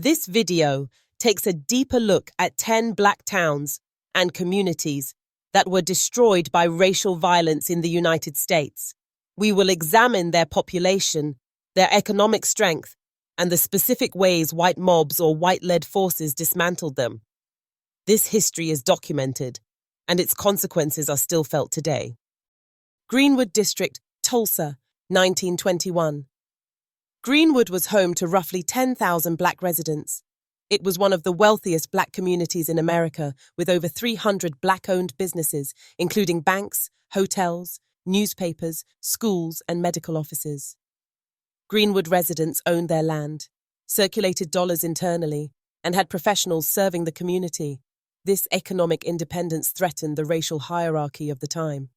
This video takes a deeper look at 10 Black towns and communities that were destroyed by racial violence in the United States. We will examine their population, their economic strength, and the specific ways white mobs or white-led forces dismantled them. This history is documented, and its consequences are still felt today. Greenwood District, Tulsa, 1921. Greenwood was home to roughly 10,000 Black residents. It was one of the wealthiest Black communities in America, with over 300 Black-owned businesses, including banks, hotels, newspapers, schools, and medical offices. Greenwood residents owned their land, circulated dollars internally, and had professionals serving the community. This economic independence threatened the racial hierarchy of the time.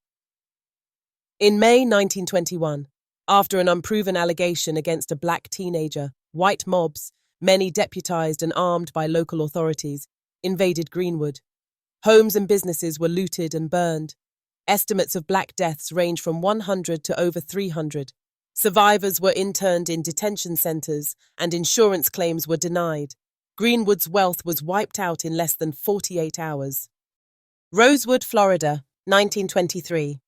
In May 1921, after an unproven allegation against a Black teenager, white mobs, many deputized and armed by local authorities, invaded Greenwood. Homes and businesses were looted and burned. Estimates of Black deaths range from 100 to over 300. Survivors were interned in detention centers and insurance claims were denied. Greenwood's wealth was wiped out in less than 48 hours. Rosewood, Florida, 1923.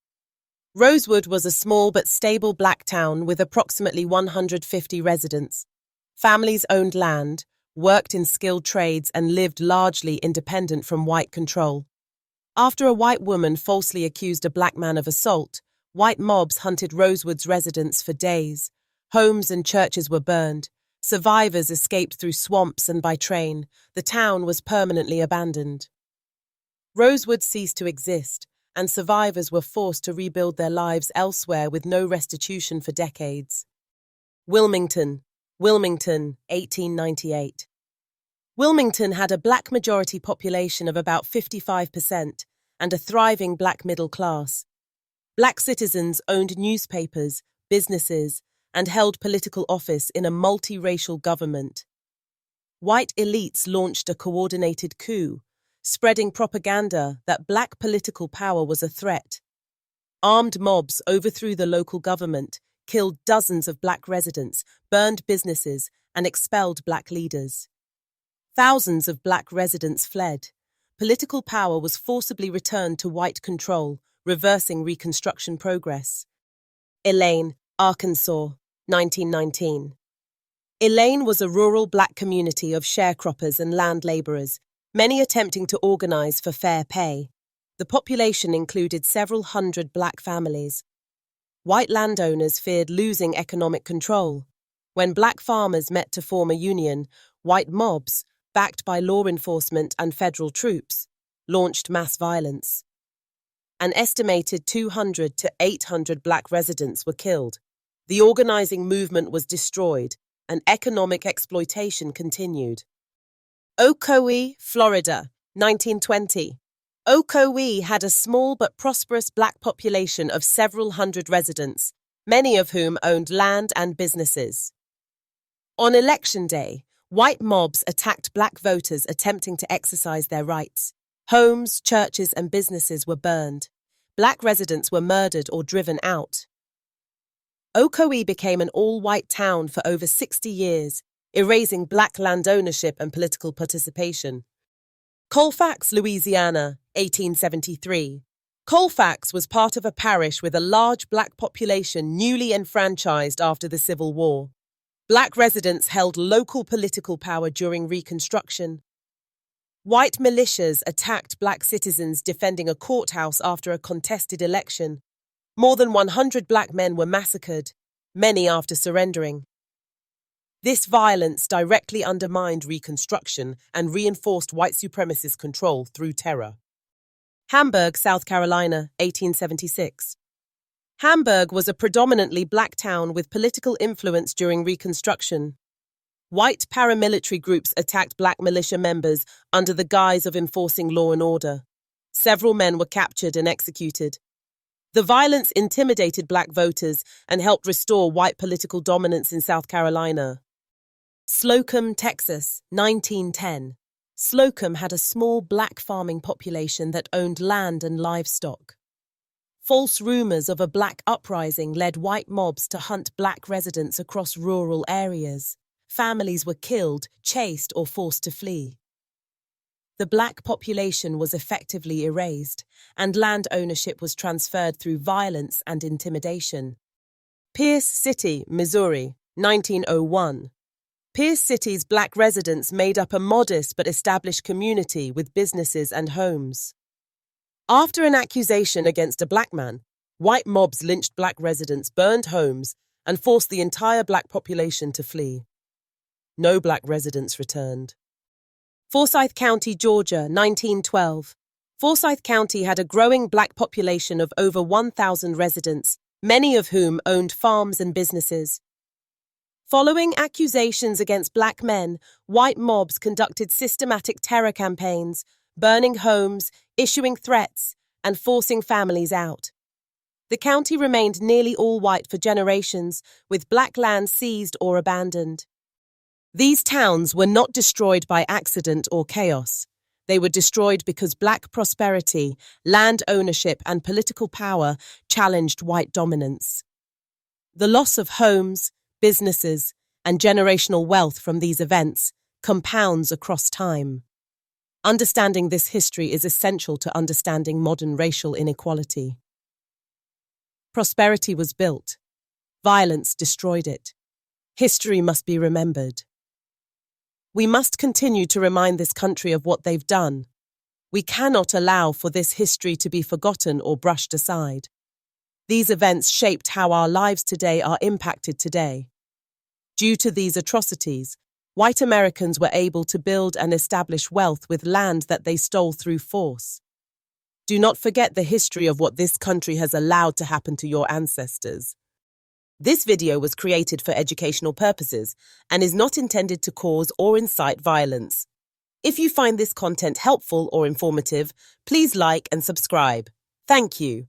Rosewood was a small but stable Black town with approximately 150 residents. Families owned land, worked in skilled trades, and lived largely independent from white control. After a white woman falsely accused a Black man of assault, white mobs hunted Rosewood's residents for days. Homes and churches were burned. Survivors escaped through swamps and by train. The town was permanently abandoned. Rosewood ceased to exist, and survivors were forced to rebuild their lives elsewhere with no restitution for decades. Wilmington, 1898. Wilmington had a Black majority population of about 55% and a thriving Black middle class. Black citizens owned newspapers, businesses, and held political office in a multiracial government. White elites launched a coordinated coup, spreading propaganda that Black political power was a threat. Armed mobs overthrew the local government, killed dozens of Black residents, burned businesses, and expelled Black leaders. Thousands of Black residents fled. Political power was forcibly returned to white control, reversing Reconstruction progress. Elaine, Arkansas, 1919. Elaine was a rural Black community of sharecroppers and land laborers, many attempting to organize for fair pay. The population included several hundred Black families. White landowners feared losing economic control. When Black farmers met to form a union, white mobs, backed by law enforcement and federal troops, launched mass violence. An estimated 200 to 800 Black residents were killed. The organizing movement was destroyed, and economic exploitation continued. Ocoee, Florida, 1920. Ocoee had a small but prosperous Black population of several hundred residents, many of whom owned land and businesses. On Election Day, white mobs attacked Black voters attempting to exercise their rights. Homes, churches, and businesses were burned. Black residents were murdered or driven out. Ocoee became an all-white town for over 60 years, erasing Black land ownership and political participation. Colfax, Louisiana, 1873. Colfax was part of a parish with a large Black population newly enfranchised after the Civil War. Black residents held local political power during Reconstruction. White militias attacked Black citizens defending a courthouse after a contested election. More than 100 Black men were massacred, many after surrendering. This violence directly undermined Reconstruction and reinforced white supremacist control through terror. Hamburg, South Carolina, 1876. Hamburg was a predominantly Black town with political influence during Reconstruction. White paramilitary groups attacked Black militia members under the guise of enforcing law and order. Several men were captured and executed. The violence intimidated Black voters and helped restore white political dominance in South Carolina. Slocum, Texas, 1910. Slocum had a small Black farming population that owned land and livestock. False rumors of a Black uprising led white mobs to hunt Black residents across rural areas. families were killed, chased, or forced to flee. The black population was effectively erased, and land ownership was transferred through violence and intimidation. Pierce City, Missouri, 1901. Pierce City's black residents made up a modest but established community with businesses and homes. After an accusation against a black man, white mobs lynched black residents, burned homes, and forced the entire black population to flee. No black residents returned. Forsyth County, Georgia, 1912. Forsyth County had a growing black population of over 1,000 residents, many of whom owned farms and businesses. Following accusations against black men, white mobs conducted systematic terror campaigns, burning homes, issuing threats, and forcing families out. The county remained nearly all white for generations, with black land seized or abandoned. These towns were not destroyed by accident or chaos. They were destroyed because black prosperity, land ownership, and political power challenged white dominance. The loss of homes, businesses, and generational wealth from these events compounds across time. Understanding this history is essential to understanding modern racial inequality. Prosperity was built. Violence destroyed it. History must be remembered. We must continue to remind this country of what they've done. We cannot allow for this history to be forgotten or brushed aside. These events shaped how our lives today are impacted today. Due to these atrocities, white Americans were able to build and establish wealth with land that they stole through force. Do not forget the history of what this country has allowed to happen to your ancestors. This video was created for educational purposes and is not intended to cause or incite violence. If you find this content helpful or informative, please like and subscribe. Thank you.